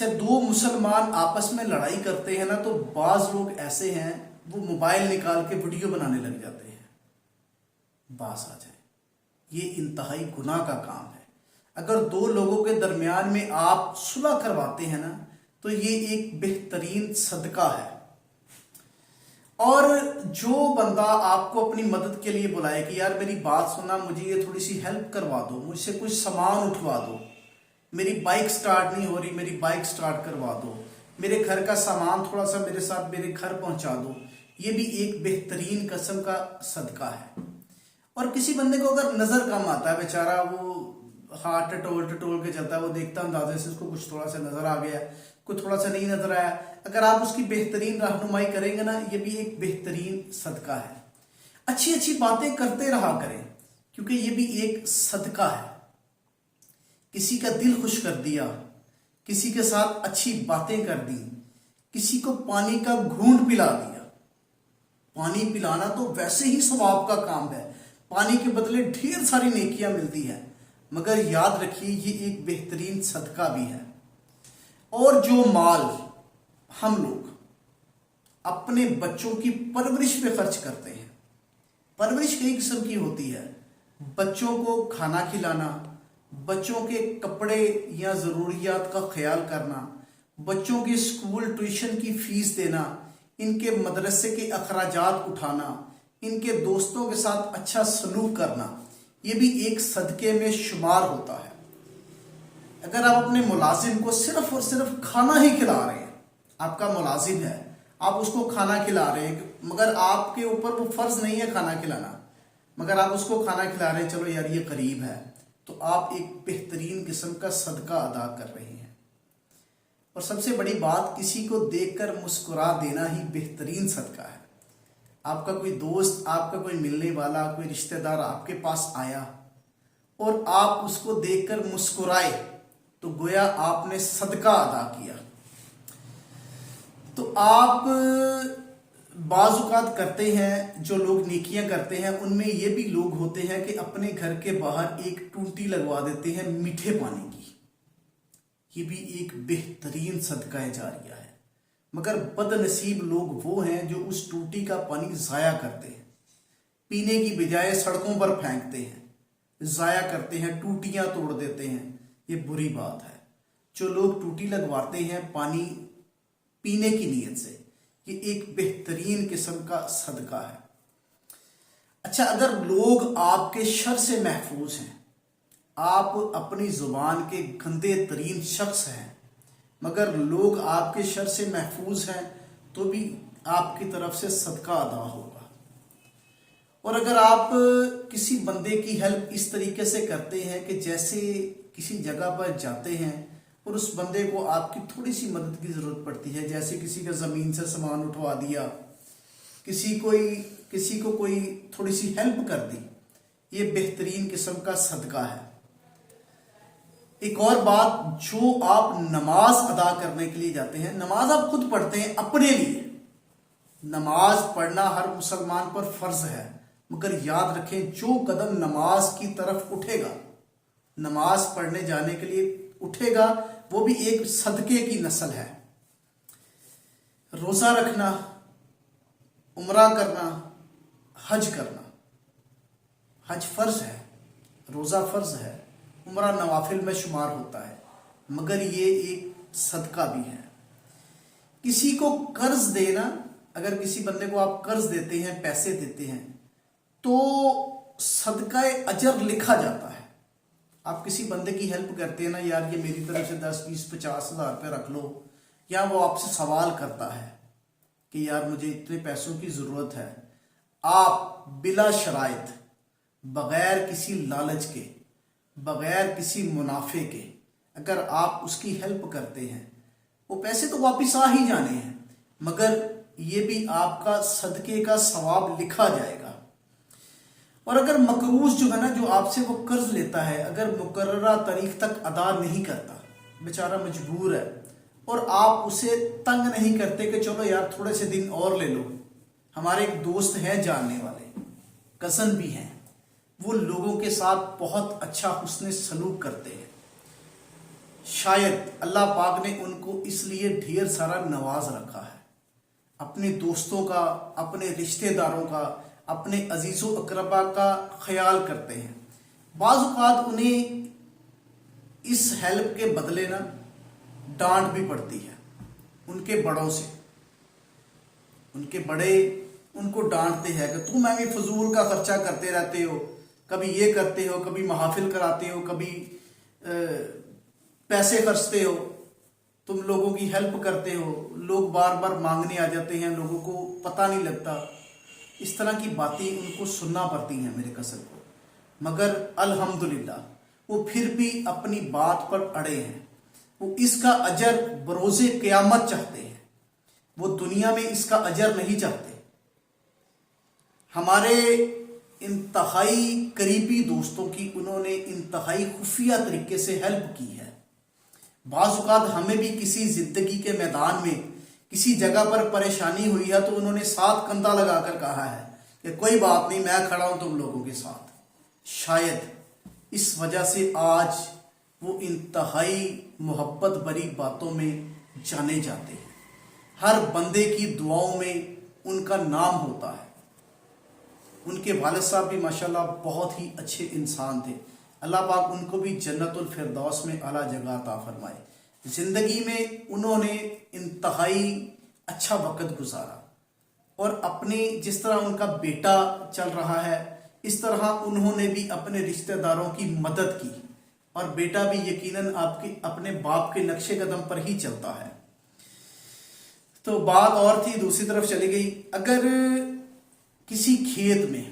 اچھا، دو مسلمان آپس میں لڑائی کرتے ہیں نا تو بعض لوگ ایسے ہیں وہ موبائل نکال کے ویڈیو بنانے لگ جاتے ہیں، باس آ جائے، یہ انتہائی گناہ کا کام ہے۔ اگر دو لوگوں کے درمیان میں آپ صلح کرواتے ہیں نا تو یہ ایک بہترین صدقہ ہے۔ اور جو بندہ آپ کو اپنی مدد کے لیے بلائے کہ یار میری بات سننا، مجھے یہ تھوڑی سی ہیلپ کروا دو، مجھ سے کچھ سامان اٹھوا دو، میری بائک سٹارٹ نہیں ہو رہی، میری بائک سٹارٹ کروا دو، میرے گھر کا سامان تھوڑا سا میرے ساتھ میرے گھر پہنچا دو، یہ بھی ایک بہترین قسم کا صدقہ ہے۔ اور کسی بندے کو اگر نظر کم آتا ہے، بیچارہ وہ ہاتھ ٹٹول کے چلتا ہے، وہ دیکھتا اندازے سے اس کو کچھ تھوڑا سا نظر آ گیا، کوئی تھوڑا سا نہیں نظر آیا، اگر آپ اس کی بہترین رہنمائی کریں گے نا، یہ بھی ایک بہترین صدقہ ہے۔ اچھی اچھی باتیں کرتے رہا کریں کیونکہ یہ بھی ایک صدقہ ہے۔ کسی کا دل خوش کر دیا، کسی کے ساتھ اچھی باتیں کر دی، کسی کو پانی کا گھونٹ پلا دیا۔ پانی پلانا تو ویسے ہی ثواب کا کام ہے، پانی کے بدلے ڈھیر ساری نیکیاں ملتی ہیں، مگر یاد رکھیے یہ ایک بہترین صدقہ بھی ہے۔ اور جو مال ہم لوگ اپنے بچوں کی پرورش پہ خرچ کرتے ہیں، پرورش کئی قسم کی ہوتی ہے، بچوں کو کھانا کھلانا، بچوں کے کپڑے یا ضروریات کا خیال کرنا، بچوں کے اسکول ٹیوشن کی فیس دینا، ان کے مدرسے کے اخراجات اٹھانا، ان کے دوستوں کے ساتھ اچھا سلوک کرنا، یہ بھی ایک صدقے میں شمار ہوتا ہے۔ اگر آپ اپنے ملازم کو صرف اور صرف کھانا ہی کھلا رہے ہیں، آپ کا ملازم ہے، آپ اس کو کھانا کھلا رہے ہیں، مگر آپ کے اوپر وہ فرض نہیں ہے کھانا کھلانا، مگر آپ اس کو کھانا کھلا رہے ہیں، چلو یار یہ قریب ہے، تو آپ ایک بہترین قسم کا صدقہ ادا کر رہے ہیں۔ اور سب سے بڑی بات، کسی کو دیکھ کر مسکرا دینا ہی بہترین صدقہ ہے۔ آپ کا کوئی دوست، آپ کا کوئی ملنے والا، کوئی رشتہ دار آپ کے پاس آیا اور آپ اس کو دیکھ کر مسکرائے تو گویا آپ نے صدقہ ادا کیا۔ تو آپ بعض اوقات کرتے ہیں، جو لوگ نیکیاں کرتے ہیں ان میں یہ بھی لوگ ہوتے ہیں کہ اپنے گھر کے باہر ایک ٹوٹی لگوا دیتے ہیں میٹھے پانی کی، یہ بھی ایک بہترین صدقہ جاریہ ہے۔ مگر بد نصیب لوگ وہ ہیں جو اس ٹوٹی کا پانی ضائع کرتے ہیں، پینے کی بجائے سڑکوں پر پھینکتے ہیں، ضائع کرتے ہیں، ٹوٹیاں توڑ دیتے ہیں، یہ بری بات ہے۔ جو لوگ ٹوٹی لگواتے ہیں پانی پینے کی نیت سے، یہ ایک بہترین قسم کا صدقہ ہے۔ اچھا، اگر لوگ آپ کے شر سے محفوظ ہیں، آپ اپنی زبان کے گندے ترین شخص ہیں، مگر لوگ آپ کے شر سے محفوظ ہیں تو بھی آپ کی طرف سے صدقہ ادا ہوگا۔ اور اگر آپ کسی بندے کی ہیلپ اس طریقے سے کرتے ہیں کہ جیسے کسی جگہ پر جاتے ہیں اور اس بندے کو آپ کی تھوڑی سی مدد کی ضرورت پڑتی ہے، جیسے کسی کا زمین سے سامان اٹھوا دیا، کسی کو کوئی تھوڑی سی ہیلپ کر دی، یہ بہترین قسم کا صدقہ ہے۔ ایک اور بات، جو آپ نماز ادا کرنے کے لیے جاتے ہیں، نماز آپ خود پڑھتے ہیں اپنے لیے، نماز پڑھنا ہر مسلمان پر فرض ہے، مگر یاد رکھیں جو قدم نماز کی طرف اٹھے گا، نماز پڑھنے جانے کے لیے اٹھے گا، وہ بھی ایک صدقے کی نسل ہے۔ روزہ رکھنا، عمرہ کرنا، حج کرنا، حج فرض ہے، روزہ فرض ہے، عمرہ نوافل میں شمار ہوتا ہے، مگر یہ ایک صدقہ بھی ہے۔ کسی کو قرض دینا، اگر کسی بندے کو آپ قرض دیتے ہیں، پیسے دیتے ہیں، تو صدقہ اجر لکھا جاتا ہے۔ آپ کسی بندے کی ہیلپ کرتے ہیں نا، یار یہ میری طرف سے 10 20 50 ہزار روپے رکھ لو، یا وہ آپ سے سوال کرتا ہے کہ یار مجھے اتنے پیسوں کی ضرورت ہے، آپ بلا شرائط، بغیر کسی لالچ کے، بغیر کسی منافع کے، اگر آپ اس کی ہیلپ کرتے ہیں، وہ پیسے تو واپس آ ہی جانے ہیں، مگر یہ بھی آپ کا صدقے کا ثواب لکھا جائے گا۔ اور اگر مقروض جو ہے نا، جو آپ سے وہ قرض لیتا ہے، اگر مقررہ تاریخ تک ادا نہیں کرتا، بیچارہ مجبور ہے، اور آپ اسے تنگ نہیں کرتے کہ چلو یار تھوڑے سے دن اور لے لو، ہمارے ایک دوست ہیں جاننے والے، کزن بھی ہیں، وہ لوگوں کے ساتھ بہت اچھا حسن سلوک کرتے ہیں، شاید اللہ پاک نے ان کو اس لیے ڈھیر سارا نواز رکھا ہے، اپنے دوستوں کا، اپنے رشتہ داروں کا، اپنے عزیز و اقربا کا خیال کرتے ہیں۔ بعض اوقات انہیں اس ہیلپ کے بدلے نا ڈانٹ بھی پڑتی ہے ان کے بڑوں سے۔ ان کے بڑے ان کو ڈانٹتے ہیں کہ تم ہمیں فضول کا خرچہ کرتے رہتے ہو، کبھی یہ کرتے ہو، کبھی محافل کراتے ہو، کبھی پیسے خرچتے ہو، تم لوگوں کی ہیلپ کرتے ہو، لوگ بار بار مانگنے آ جاتے ہیں، لوگوں کو پتہ نہیں لگتا۔ اس طرح کی باتیں ان کو سننا پڑتی ہیں میرے قصر کو، مگر الحمدللہ وہ پھر بھی اپنی بات پر اڑے ہیں۔ وہ اس کا اجر بروز قیامت چاہتے ہیں، وہ دنیا میں اس کا اجر نہیں چاہتے۔ ہمارے انتہائی قریبی دوستوں کی انہوں نے انتہائی خفیہ طریقے سے ہیلپ کی ہے۔ بعض اوقات ہمیں بھی کسی زندگی کے میدان میں کسی جگہ پر پریشانی ہوئی ہے تو انہوں نے ساتھ کندھا لگا کر کہا ہے کہ کوئی بات نہیں، میں کھڑا ہوں تم لوگوں کے ساتھ۔ شاید اس وجہ سے آج وہ انتہائی محبت بری باتوں میں جانے جاتے ہیں، ہر بندے کی دعاؤں میں ان کا نام ہوتا ہے۔ ان کے والد صاحب بھی ماشاءاللہ بہت ہی اچھے انسان تھے، اللہ پاک ان کو بھی جنت الفردوس میں اعلیٰ جگہ عطا فرمائے۔ زندگی میں انہوں نے انتہائی اچھا وقت گزارا، اور اپنے جس طرح ان کا بیٹا چل رہا ہے اس طرح انہوں نے بھی اپنے رشتہ داروں کی مدد کی، اور بیٹا بھی یقیناً آپ کے اپنے باپ کے نقش قدم پر ہی چلتا ہے۔ تو بات اور تھی، دوسری طرف چلی گئی۔ اگر کسی کھیت میں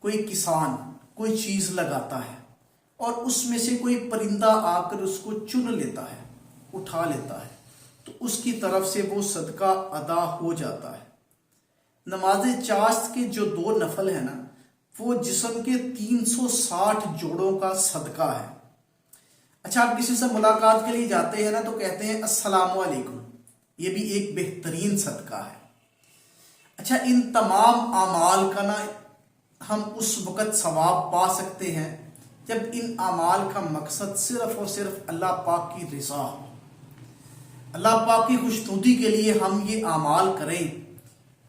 کوئی کسان کوئی چیز لگاتا ہے اور اس میں سے کوئی پرندہ آ کر اس کو چن لیتا ہے، اٹھا لیتا ہے، تو اس کی طرف سے وہ صدقہ ادا ہو جاتا ہے۔ نماز چاشت کے جو 2 نفل ہیں نا، وہ جسم کے 360 جوڑوں کا صدقہ ہے۔ اچھا، آپ کسی سے ملاقات کے لیے جاتے ہیں نا تو کہتے ہیں السلام علیکم، یہ بھی ایک بہترین صدقہ ہے۔ اچھا، ان تمام اعمال کا نا ہم اس وقت ثواب پا سکتے ہیں جب ان اعمال کا مقصد صرف اور صرف اللہ پاک کی رضا ہو، اللہ پاک کی خوشنودی کے لیے ہم یہ اعمال کریں،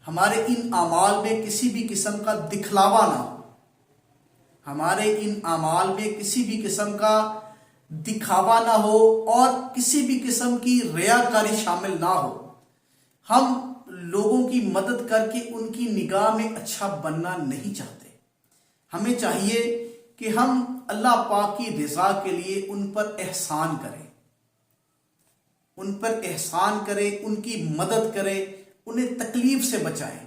ہمارے ان اعمال میں کسی بھی قسم کا دکھلاوا نہ ہو، ہمارے ان اعمال میں کسی بھی قسم کا دکھاوا نہ ہو اور کسی بھی قسم کی ریاکاری شامل نہ ہو۔ ہم لوگوں کی مدد کر کے ان کی نگاہ میں اچھا بننا نہیں چاہتے۔ ہمیں چاہیے کہ ہم اللہ پاک کی رضا کے لیے ان پر احسان کریں، ان پر احسان کریں، ان کی مدد کریں، انہیں تکلیف سے بچائیں۔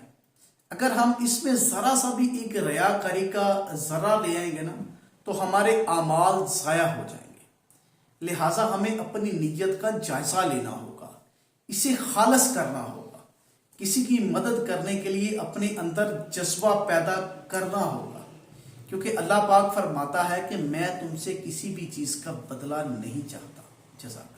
اگر ہم اس میں ذرا سا بھی ایک ریاکاری کا ذرہ لے آئیں گے نا تو ہمارے اعمال ضائع ہو جائیں گے۔ لہٰذا ہمیں اپنی نیت کا جائزہ لینا ہوگا، اسے خالص کرنا ہوگا، کسی کی مدد کرنے کے لیے اپنے اندر جذبہ پیدا کرنا ہوگا، کیونکہ اللہ پاک فرماتا ہے کہ میں تم سے کسی بھی چیز کا بدلہ نہیں چاہتا۔ جزاک اللہ۔